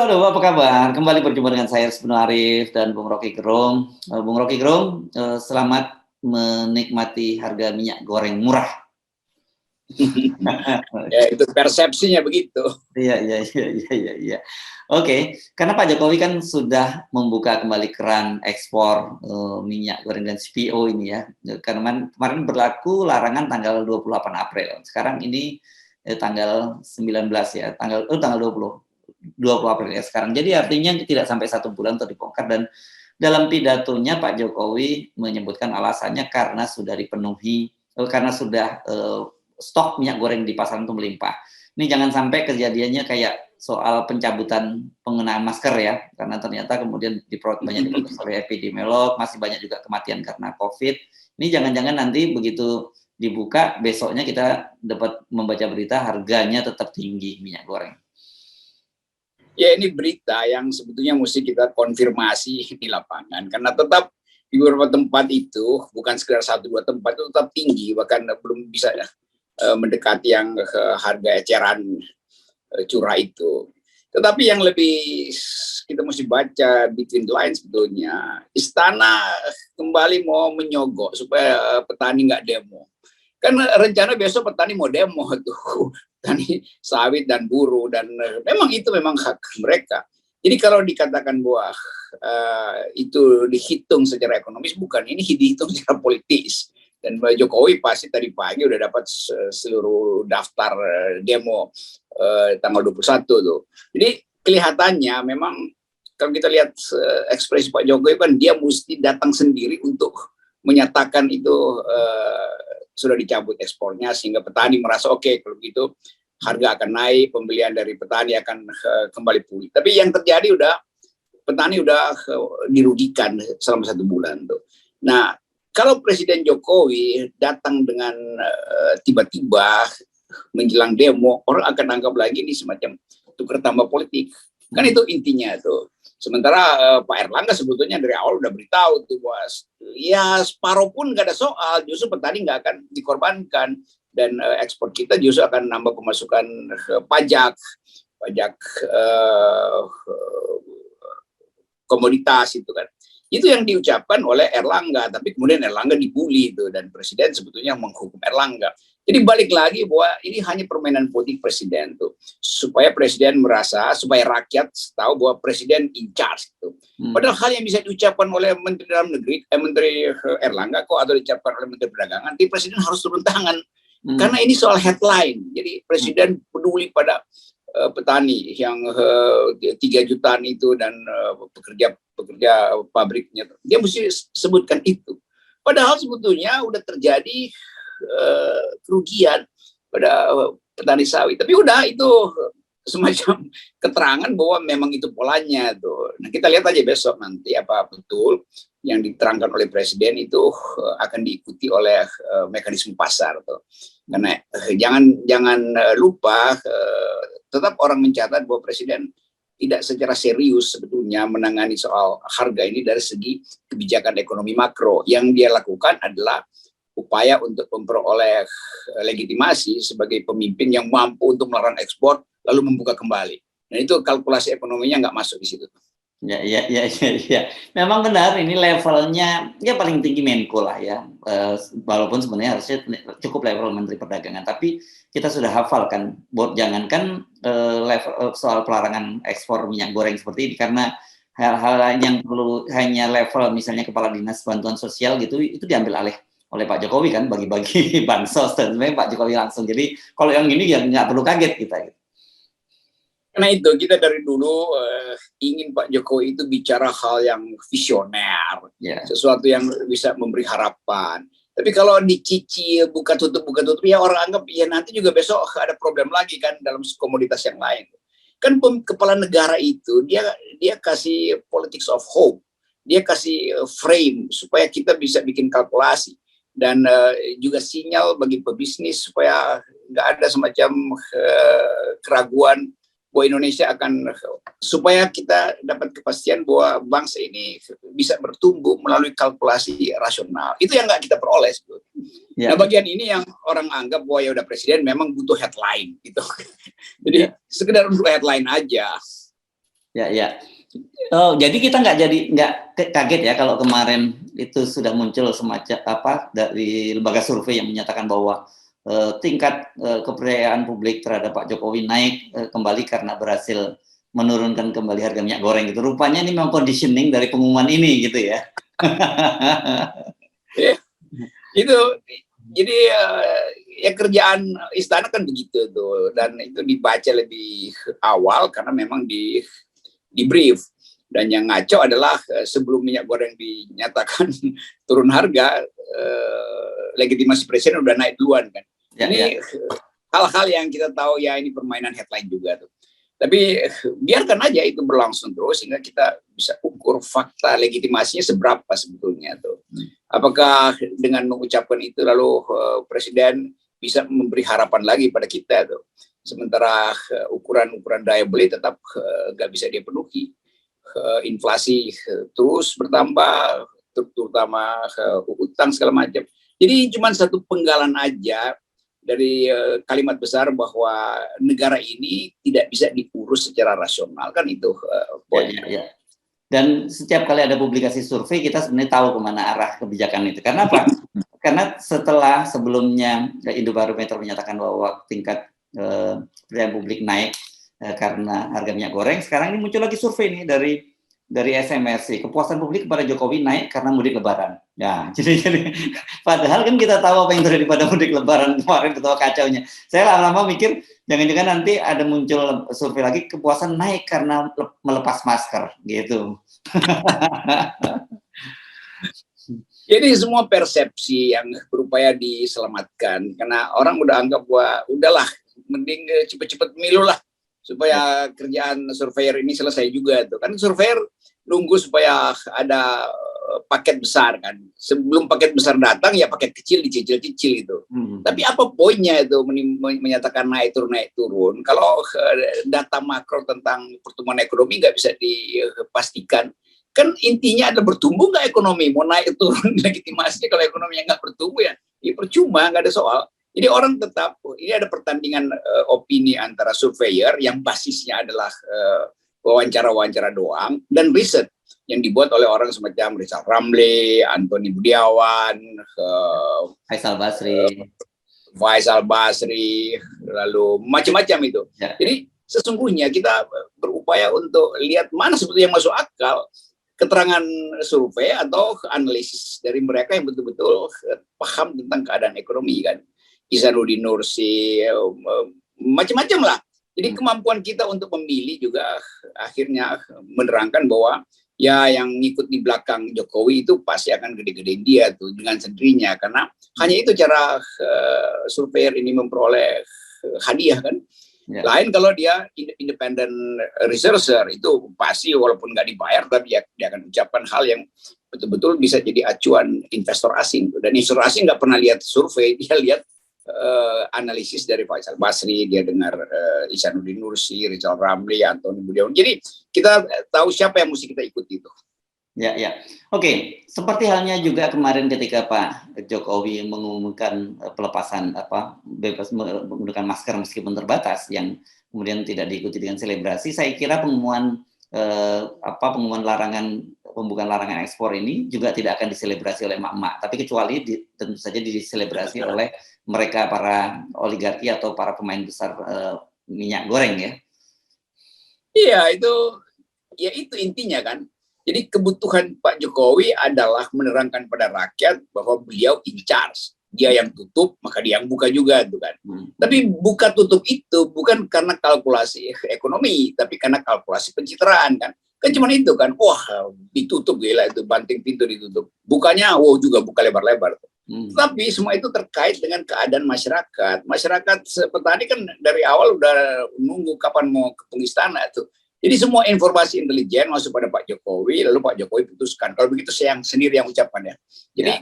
Halo, apa kabar? Kembali berjumpa dengan saya Resmino Arif dan Bung Rocky Gerung. Bung Rocky Gerung, selamat menikmati harga minyak goreng murah. Ya, itu persepsinya begitu. Iya. Oke, karena Pak Jokowi kan sudah membuka kembali keran ekspor minyak goreng dan CPO ini ya. Karena kemarin berlaku larangan tanggal 28 April. Sekarang ini tanggal 19 ya, tanggal 20 April ya sekarang. Jadi artinya tidak sampai 1 bulan untuk dibongkar, dan dalam pidatonya Pak Jokowi menyebutkan alasannya karena sudah dipenuhi, karena sudah stok minyak goreng di pasaran itu melimpah. Ini jangan sampai kejadiannya kayak soal pencabutan penggunaan masker ya, karena ternyata kemudian banyak diprotes oleh epidemiolog, masih banyak juga kematian karena COVID. Ini jangan-jangan nanti begitu dibuka, besoknya kita dapat membaca berita harganya tetap tinggi minyak goreng. Ya, ini berita yang sebetulnya mesti kita konfirmasi di lapangan, karena tetap di beberapa tempat itu, bukan sekedar 1-2 tempat, itu tetap tinggi, bahkan belum bisa mendekati yang harga eceran curah itu. Tetapi yang lebih kita mesti baca between the lines sebetulnya, Istana kembali mau menyogok supaya petani nggak demo. Kan rencana besok petani mau demo tuh, petani sawit dan buruh, dan memang itu memang hak mereka. Jadi kalau dikatakan bahwa itu dihitung secara ekonomis, bukan, ini dihitung secara politis. Dan Pak Jokowi pasti tadi pagi udah dapat seluruh daftar demo tanggal 21 tuh. Jadi kelihatannya memang kalau kita lihat ekspresi Pak Jokowi kan dia mesti datang sendiri untuk menyatakan itu sudah dicabut ekspornya, sehingga petani merasa oke, kalau begitu harga akan naik, pembelian dari petani akan kembali pulih. Tapi yang terjadi petani udah dirugikan selama 1 bulan tuh. Nah, kalau Presiden Jokowi datang dengan tiba-tiba menjelang demo, orang akan anggap lagi ini semacam tukar tambah politik. Kan itu intinya tuh. Sementara Pak Erlangga sebetulnya dari awal udah beritahu tuh bahwa ya separuh pun gak ada soal, justru petani gak akan dikorbankan, dan ekspor kita justru akan nambah pemasukan pajak komoditas itu kan. Itu yang diucapkan oleh Erlangga, tapi kemudian Erlangga dibully itu, dan Presiden sebetulnya menghukum Erlangga. Jadi balik lagi bahwa ini hanya permainan politik Presiden tuh, supaya Presiden merasa, supaya rakyat tahu bahwa Presiden in charge gitu. Padahal hal yang bisa diucapkan oleh Menteri Dalam Negeri, Menteri Erlangga kok, atau diucapkan oleh Menteri Perdagangan, nanti Presiden harus turun tangan. Karena ini soal headline. Jadi Presiden peduli pada petani yang 3 jutaan itu, dan pekerja pabriknya, dia mesti sebutkan itu. Padahal sebetulnya udah terjadi kerugian pada petani sawit. Tapi udah itu semacam keterangan bahwa memang itu polanya tuh. Nah, kita lihat aja besok nanti apa betul yang diterangkan oleh Presiden itu akan diikuti oleh mekanisme pasar tuh. Karena jangan lupa, tetap orang mencatat bahwa Presiden tidak secara serius sebetulnya menangani soal harga ini dari segi kebijakan ekonomi makro. Yang dia lakukan adalah upaya untuk memperoleh legitimasi sebagai pemimpin yang mampu untuk melarang ekspor lalu membuka kembali. Dan itu kalkulasi ekonominya nggak masuk di situ. Ya. Memang benar, ini levelnya ya paling tinggi Menko lah ya. Walaupun sebenarnya harusnya cukup level Menteri Perdagangan, tapi kita sudah hafal kan, jangankan level soal pelarangan ekspor minyak goreng seperti ini, karena hal-hal yang perlu hanya level misalnya Kepala Dinas Bantuan Sosial gitu, itu diambil alih oleh Pak Jokowi kan, bagi-bagi bansos, dan sebenarnya Pak Jokowi langsung. Jadi kalau yang ini ya nggak perlu kaget kita gitu. Karena itu kita dari dulu ingin Pak Jokowi itu bicara hal yang visioner, sesuatu yang bisa memberi harapan. Tapi kalau dicicil buka tutup ya orang anggap ya nanti juga besok ada problem lagi kan dalam komoditas yang lain. Kan kepala negara itu dia kasih politics of hope, dia kasih frame supaya kita bisa bikin kalkulasi, dan juga sinyal bagi pebisnis supaya nggak ada semacam keraguan bahwa Indonesia akan, supaya kita dapat kepastian bahwa bangsa ini bisa bertumbuh melalui kalkulasi rasional. Itu yang nggak kita peroleh. Nah, bagian ini yang orang anggap bahwa ya udah Presiden memang butuh headline gitu. Jadi sekedar untuk headline aja. Ya, ya. Oh, jadi kita nggak kaget ya kalau kemarin itu sudah muncul semacam apa dari lembaga survei yang menyatakan bahwa tingkat kepercayaan publik terhadap Pak Jokowi naik kembali karena berhasil menurunkan kembali harga minyak goreng gitu. Rupanya ini memang conditioning dari pengumuman ini gitu ya. Itu jadi ya kerjaan istana kan begitu tuh, dan itu dibaca lebih awal karena memang di brief. Dan yang ngaco adalah sebelum minyak goreng dinyatakan turun harga, legitimasi presiden udah naik duluan kan. Ya, Ini hal-hal yang kita tahu ya, ini permainan headline juga tuh. Tapi biarkan aja itu berlangsung terus sehingga kita bisa ukur fakta legitimasinya seberapa sebetulnya tuh. Apakah dengan mengucapkan itu lalu presiden bisa memberi harapan lagi pada kita tuh. Sementara ukuran-ukuran daya beli tetap nggak bisa dia penuhi. Inflasi terus bertambah, terutama utang segala macam. Jadi cuma satu penggalan aja dari kalimat besar bahwa negara ini tidak bisa diurus secara rasional, kan itu poinnya. Ya. Dan setiap kali ada publikasi survei kita sebenarnya tahu kemana arah kebijakan itu. Karena apa? Karena sebelumnya Indobarometer menyatakan bahwa tingkat kepercayaan publik naik karena harga minyak goreng, sekarang ini muncul lagi survei nih dari SMRC, kepuasan publik kepada Jokowi naik karena mudik lebaran. Ya, jadi padahal kan kita tahu apa yang terjadi pada mudik lebaran kemarin, betapa kacaunya. Saya lama-lama mikir jangan-jangan nanti ada muncul survei lagi kepuasan naik karena melepas masker gitu. Jadi semua persepsi yang berupaya diselamatkan karena orang udah anggap bahwa udahlah mending cepet-cepet pemilu lah supaya kerjaan surveyor ini selesai juga tuh. Kan surveyor nunggu supaya ada paket besar kan. Sebelum paket besar datang ya paket kecil dicicil-cicil itu. Tapi apa poinnya itu menyatakan naik turun? Kalau data makro tentang pertumbuhan ekonomi nggak bisa dipastikan, kan intinya adalah bertumbuh nggak ekonomi, mau naik turun legitimasi kalau ekonominya nggak bertumbuh ya percuma, nggak ada soal. Jadi orang tetap, ini ada pertandingan opini antara surveyor yang basisnya adalah wawancara-wawancara doang dan riset yang dibuat oleh orang semacam Rizal Ramli, Antoni Budiawan, Faisal Basri, lalu macam-macam itu. Ya. Jadi sesungguhnya kita berupaya untuk lihat mana sebetulnya yang masuk akal, keterangan survei atau analisis dari mereka yang betul-betul paham tentang keadaan ekonomi kan. Ihsanuddin Nursi, macam-macam lah. Jadi kemampuan kita untuk memilih juga akhirnya menerangkan bahwa ya yang ngikut di belakang Jokowi itu pasti akan gede-gedein dia tuh dengan sendirinya, karena hanya itu cara surveyor ini memperoleh hadiah kan. Ya. Lain kalau dia independent researcher, itu pasti walaupun nggak dibayar tapi dia akan ucapkan hal yang betul-betul bisa jadi acuan investor asing. Dan investor asing nggak pernah lihat survei, dia lihat analisis dari Faisal Basri, dia dengar Ihsanuddin Nursi, Rizal Ramli, Antoni Budiawan. Jadi kita tahu siapa yang mesti kita ikuti itu. Ya. Oke. Seperti halnya juga kemarin ketika Pak Jokowi mengumumkan pelepasan bebas menggunakan masker meskipun terbatas, yang kemudian tidak diikuti dengan selebrasi. Saya kira pengumuman pembukaan larangan ekspor ini juga tidak akan diselebrasi oleh emak-emak, tapi kecuali tentu saja diselebrasi oleh mereka para oligarki atau para pemain besar minyak goreng ya. Iya, itu intinya kan. Jadi kebutuhan Pak Jokowi adalah menerangkan pada rakyat bahwa beliau in charge. Dia yang tutup, maka dia yang buka juga tuh kan. Tapi buka tutup itu bukan karena kalkulasi ekonomi, tapi karena kalkulasi pencitraan kan. Kan cuma itu kan, wah ditutup gila itu, banting pintu ditutup. Bukanya, wow juga buka lebar-lebar. Tapi semua itu terkait dengan keadaan masyarakat. Masyarakat petani kan dari awal udah nunggu kapan mau ke istana tuh. Jadi semua informasi intelijen masuk pada Pak Jokowi, lalu Pak Jokowi putuskan. Kalau begitu saya sendiri yang ucapkan ya. Jadi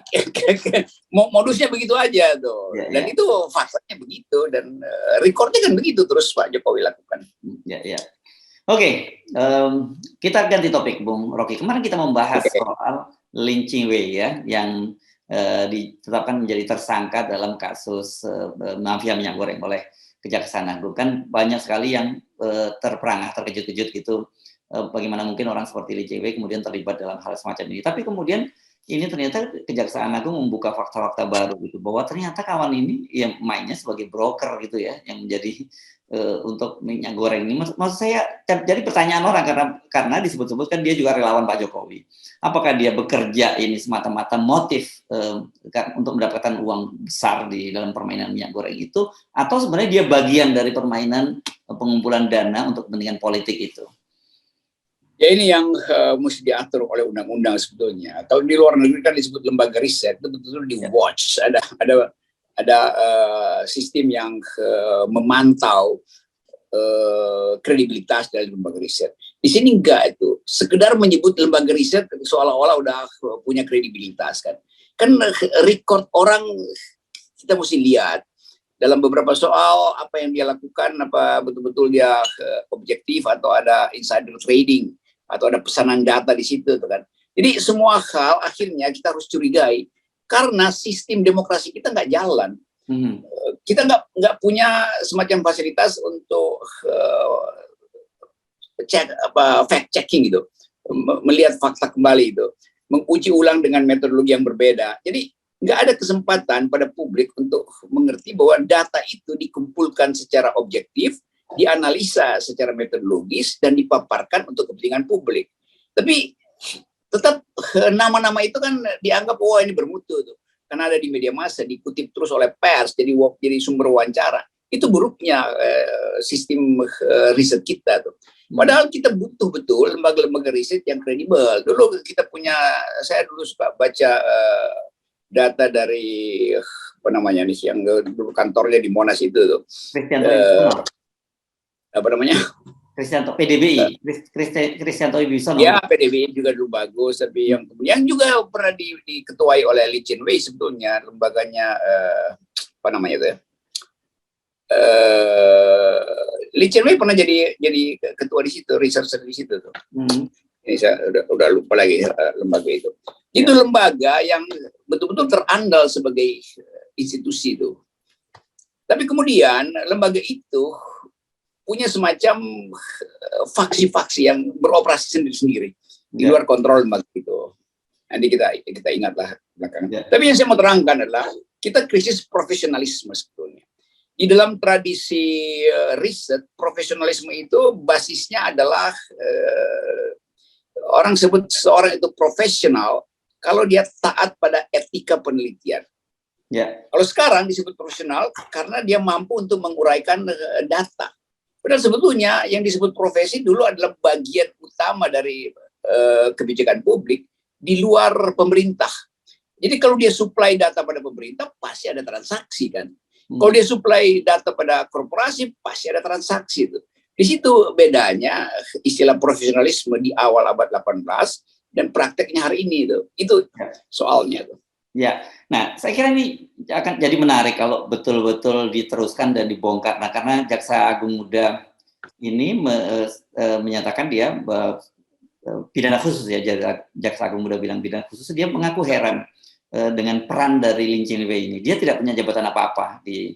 modusnya begitu aja tuh. Dan itu faktanya begitu, dan recordnya kan begitu terus Pak Jokowi lakukan. Oke, kita ganti topik, Bung Rocky. Kemarin kita membahas soal Lin Chingwei ya, yang ditetapkan menjadi tersangka dalam kasus mafia minyak goreng oleh Kejaksaan Agung. Kan banyak sekali yang terperangah, terkejut-kejut gitu bagaimana mungkin orang seperti Lee Jae-wei kemudian terlibat dalam hal semacam ini. Tapi kemudian ini ternyata Kejaksaan Agung membuka fakta-fakta baru gitu, bahwa ternyata kawan ini yang mainnya sebagai broker gitu ya, yang menjadi untuk minyak goreng ini. Maksud saya, jadi pertanyaan orang karena disebut-sebut kan dia juga relawan Pak Jokowi. Apakah dia bekerja ini semata-mata motif untuk mendapatkan uang besar di dalam permainan minyak goreng itu, atau sebenarnya dia bagian dari permainan pengumpulan dana untuk kepentingan politik itu? Ya ini yang mesti diatur oleh undang-undang sebetulnya. Atau di luar negeri kan disebut lembaga riset, itu betul-betul di watch. Ada sistem yang memantau kredibilitas dari lembaga riset. Di sini enggak itu. Sekedar menyebut lembaga riset seolah-olah udah punya kredibilitas kan. Kan record orang kita mesti lihat. Dalam beberapa soal apa yang dia lakukan, apa betul-betul dia objektif atau ada insider trading atau ada pesanan data di situ kan. Jadi semua hal akhirnya kita harus curigai karena sistem demokrasi kita nggak jalan. Kita nggak punya semacam fasilitas untuk fact checking gitu, melihat fakta kembali itu, menguji ulang dengan metodologi yang berbeda. Jadi nggak ada kesempatan pada publik untuk mengerti bahwa data itu dikumpulkan secara objektif, dianalisa secara metodologis, dan dipaparkan untuk kepentingan publik. Tapi tetap nama-nama itu kan dianggap wah ini bermutu tuh, karena ada di media massa, dikutip terus oleh pers, jadi sumber wawancara. Itu buruknya sistem riset kita tuh. Padahal kita butuh betul lembaga-lembaga riset yang kredibel. Dulu kita punya, saya dulu suka baca data dari apa namanya nih yang dulu kantornya di Monas itu tuh. Apa namanya? Kristianto PDBI, Kristianto Wibisono. Ya, PDBI juga dulu bagus, tapi yang kemudian juga pernah diketuai oleh Lee Jae-wei sebetulnya, lembaganya apa namanya itu ya? Lee Jae-wei pernah jadi ketua di situ, researcher di situ tuh. Ini saya udah lupa lagi lembaga itu. Itu lembaga yang betul-betul terandal sebagai institusi itu. Tapi kemudian lembaga itu punya semacam faksi-faksi yang beroperasi sendiri-sendiri di luar kontrol lembaga itu. Nanti kita ingatlah belakangan. Tapi yang saya mau terangkan adalah kita krisis profesionalisme sebetulnya. Di dalam tradisi riset, profesionalisme itu basisnya adalah orang sebut seorang itu profesional kalau dia taat pada etika penelitian. Kalau sekarang disebut profesional karena dia mampu untuk menguraikan data. Padahal sebetulnya yang disebut profesi dulu adalah bagian utama dari kebijakan publik di luar pemerintah. Jadi kalau dia supply data pada pemerintah, pasti ada transaksi kan. Kalau dia supply data pada korporasi, pasti ada transaksi itu. Di situ bedanya istilah profesionalisme di awal abad 18 dan prakteknya hari ini itu. Itu soalnya tuh. Ya, nah saya kira ini akan jadi menarik kalau betul-betul diteruskan dan dibongkar. Nah, karena Jaksa Agung Muda ini menyatakan dia pidana khusus ya, Jaksa Agung Muda bilang pidana khusus, dia mengaku heran dengan peran dari Lee Jae-wei ini. Dia tidak punya jabatan apa-apa di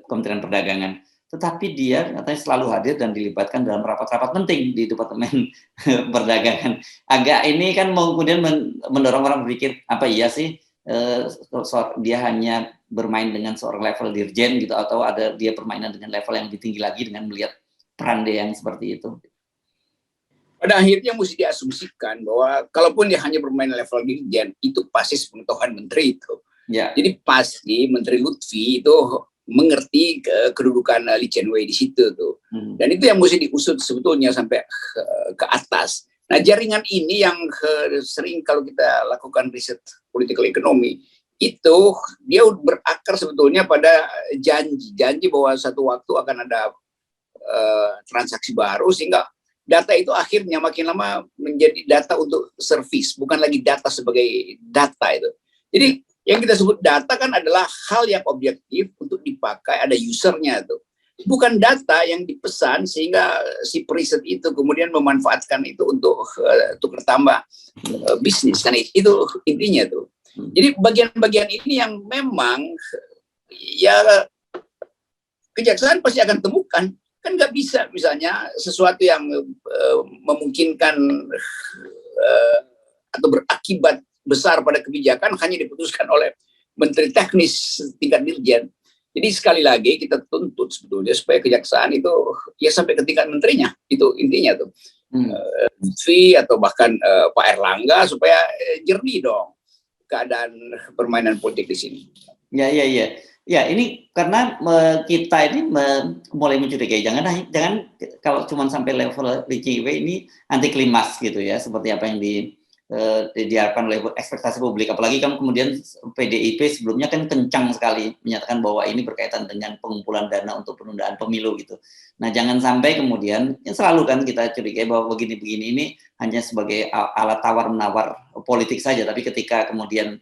Kementerian Perdagangan, tetapi dia katanya selalu hadir dan dilibatkan dalam rapat-rapat penting di Departemen Perdagangan. Agak ini kan kemudian mendorong orang berpikir, apa iya sih dia hanya bermain dengan seorang level dirjen gitu, atau ada dia permainan dengan level yang lebih tinggi lagi dengan melihat peran dia yang seperti itu. Pada akhirnya mesti diasumsikan bahwa kalaupun dia hanya bermain level dirjen, itu pasti sepengetahuan menteri itu. Jadi pasti Menteri Lutfi itu mengerti kedudukan Lee Jae-wei di situ tuh. Dan itu yang mesti diusut sebetulnya sampai ke atas. Nah, jaringan ini yang sering kalau kita lakukan riset political economy, itu dia berakar sebetulnya pada janji bahwa satu waktu akan ada transaksi baru, sehingga data itu akhirnya makin lama menjadi data untuk service, bukan lagi data sebagai data itu. Jadi yang kita sebut data kan adalah hal yang objektif untuk dipakai, ada usernya tuh. Bukan data yang dipesan sehingga si periset itu kemudian memanfaatkan itu untuk tukar tambah bisnis, kan itu intinya tuh. Jadi bagian-bagian ini yang memang ya kejaksaan pasti akan temukan Kan nggak bisa misalnya sesuatu yang memungkinkan atau berakibat besar pada kebijakan hanya diputuskan oleh menteri teknis tingkat dirjen. Jadi sekali lagi kita tuntut sebetulnya supaya kejaksaan itu ya sampai ke tingkat menterinya, itu intinya tuh. Atau bahkan Pak Erlangga supaya jernih dong keadaan permainan politik di sini. Ya. Ya, ini karena kita ini mulai mencurigai, jangan kalau cuma sampai level DJW ini anti klimaks gitu ya, seperti apa yang diharapkan oleh ekspektasi publik. Apalagi kan kemudian PDIP sebelumnya kan kencang sekali menyatakan bahwa ini berkaitan dengan pengumpulan dana untuk penundaan pemilu gitu. Nah, jangan sampai kemudian yang selalu kan kita curigai bahwa begini-begini ini hanya sebagai alat tawar-menawar politik saja, tapi ketika kemudian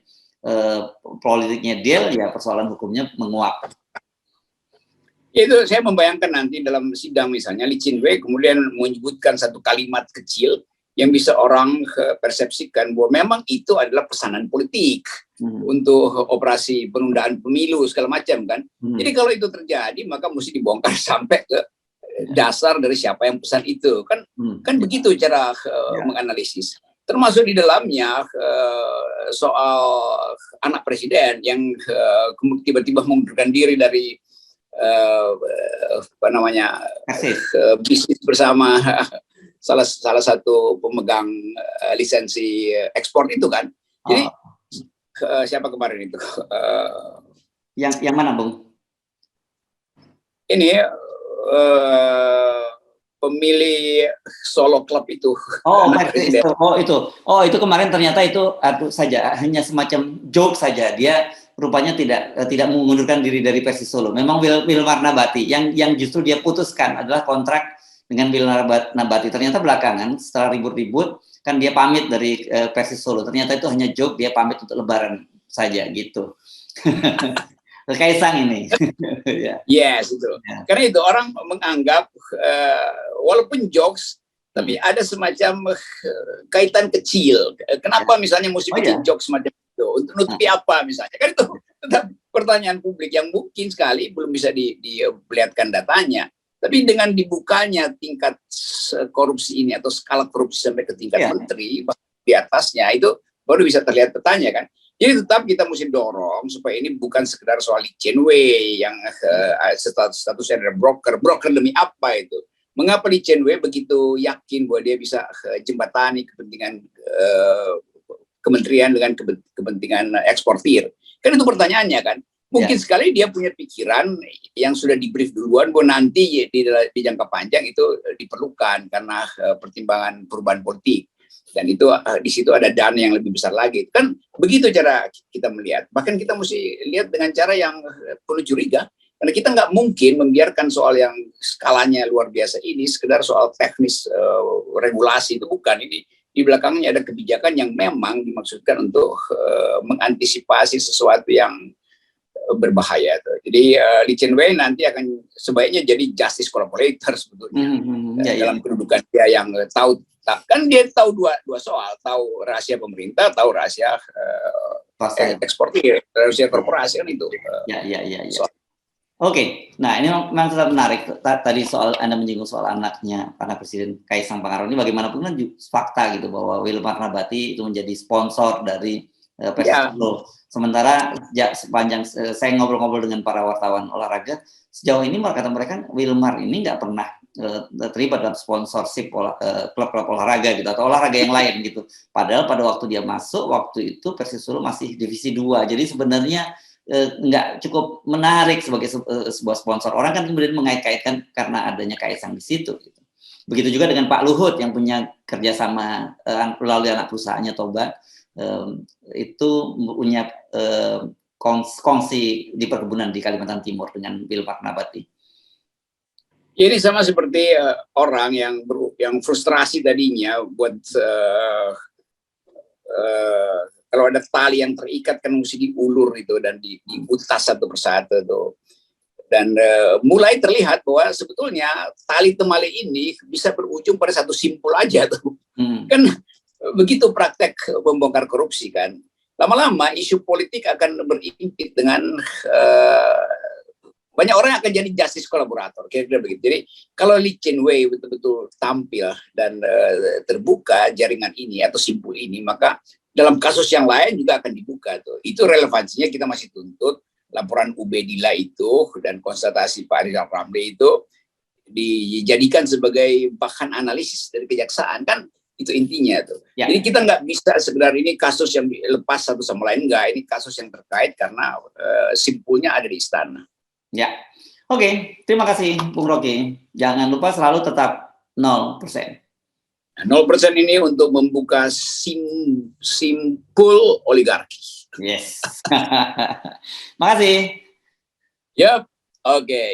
politiknya deal, ya persoalan hukumnya menguap. Itu saya membayangkan nanti dalam sidang misalnya Lee Ching-wei kemudian menyebutkan satu kalimat kecil yang bisa orang persepsikan bahwa memang itu adalah pesanan politik untuk operasi penundaan pemilu segala macam kan. Jadi kalau itu terjadi maka mesti dibongkar sampai ke dasar dari siapa yang pesan itu kan. Kan begitu cara menganalisis. Termasuk di dalamnya soal anak presiden yang tiba-tiba mengundurkan diri dari bisnis bersama salah satu pemegang lisensi ekspor itu kan. Jadi siapa kemarin itu? Yang mana, Bung? Ini pemilih Solo Club itu. Itu kemarin ternyata itu saja hanya semacam joke saja. Dia rupanya tidak mengundurkan diri dari Persis Solo. Memang Wilmar Nabati yang justru dia putuskan adalah kontrak dengan Wilmar Nabati. Ternyata belakangan setelah ribut-ribut kan dia pamit dari Persis Solo. Ternyata itu hanya joke, dia pamit untuk Lebaran saja gitu. Kaisang ini. Yes, itu. Karena itu orang menganggap walaupun jokes, tapi ada semacam kaitan kecil. Kenapa misalnya mesti bikin jokes semacam itu? Untuk nutupi apa misalnya? Kan itu tetap pertanyaan publik yang mungkin sekali belum bisa diperlihatkan datanya. Tapi dengan dibukanya tingkat korupsi ini atau skala korupsi sampai ke tingkat menteri di atasnya itu baru bisa terlihat petanya kan. Jadi tetap kita mesti dorong supaya ini bukan sekedar soal Lee Ching-wei yang statusnya adalah broker demi apa itu? Mengapa Lee Ching-wei begitu yakin bahwa dia bisa jembatani kepentingan kementerian dengan kepentingan eksportir? Kan itu pertanyaannya kan. Mungkin sekali dia punya pikiran yang sudah di-brief duluan bahwa nanti di jangka panjang itu diperlukan karena pertimbangan perubahan politik. Dan itu di situ ada dana yang lebih besar lagi. Kan begitu cara kita melihat. Bahkan kita mesti lihat dengan cara yang penuh curiga. Karena kita nggak mungkin membiarkan soal yang skalanya luar biasa ini sekedar soal teknis regulasi, itu bukan. Ini di belakangnya ada kebijakan yang memang dimaksudkan untuk mengantisipasi sesuatu yang berbahaya. Jadi Lee Ching-wei nanti akan sebaiknya jadi justice collaborator sebetulnya dalam kedudukan dia yang tahu. Kan dia tahu dua soal, tahu rahasia pemerintah, tahu rahasia eksportir, rahasia korporasi kan itu. Oke, nah ini memang tetap menarik. Tadi soal Anda menyinggung soal anak Presiden Kaisang Pangarep ini bagaimanapun kan fakta gitu bahwa Wilmar Nabati itu menjadi sponsor dari Persis Solo. Sementara sepanjang saya ngobrol-ngobrol dengan para wartawan olahraga, sejauh ini kata mereka Wilmar ini nggak pernah terlibat dalam sponsorship klub-klub olahraga gitu atau olahraga yang lain gitu. Padahal pada waktu dia masuk, waktu itu Persis Solo masih divisi 2. Jadi sebenarnya nggak cukup menarik sebagai sebuah sponsor. Orang kan kemudian mengait-kaitkan karena adanya Kaisang di situ gitu. Begitu juga dengan Pak Luhut yang punya kerjasama melalui anak perusahaannya Toba, itu punya kongsi di perkebunan di Kalimantan Timur dengan Wilmar Nabati. Ini sama seperti orang yang frustrasi tadinya buat kalau ada tali yang terikat kan mesti diulur itu dan diutas satu persatu tuh. Dan mulai terlihat bahwa sebetulnya tali temali ini bisa berujung pada satu simpul aja tuh. Kan begitu praktek membongkar korupsi kan. Lama-lama isu politik akan berimpit dengan banyak orang yang akan jadi justice kolaborator, kira-kira begitu. Jadi kalau Lee Cheng Wei betul-betul tampil dan terbuka jaringan ini atau simpul ini, maka dalam kasus yang lain juga akan dibuka tuh. Itu relevansinya kita masih tuntut laporan Ubedillah itu dan konstatasi Pak Rizal Ramli itu dijadikan sebagai bahan analisis dari kejaksaan, kan itu intinya tuh. Ya. Jadi kita nggak bisa sekedar ini kasus yang lepas satu sama lain, enggak, ini kasus yang terkait karena simpulnya ada di istana. Ya, oke, terima kasih Bung Rocky. Jangan lupa selalu tetap 0%. 0% ini untuk membuka simpul oligarki. Yes. Makasih. Yap, oke.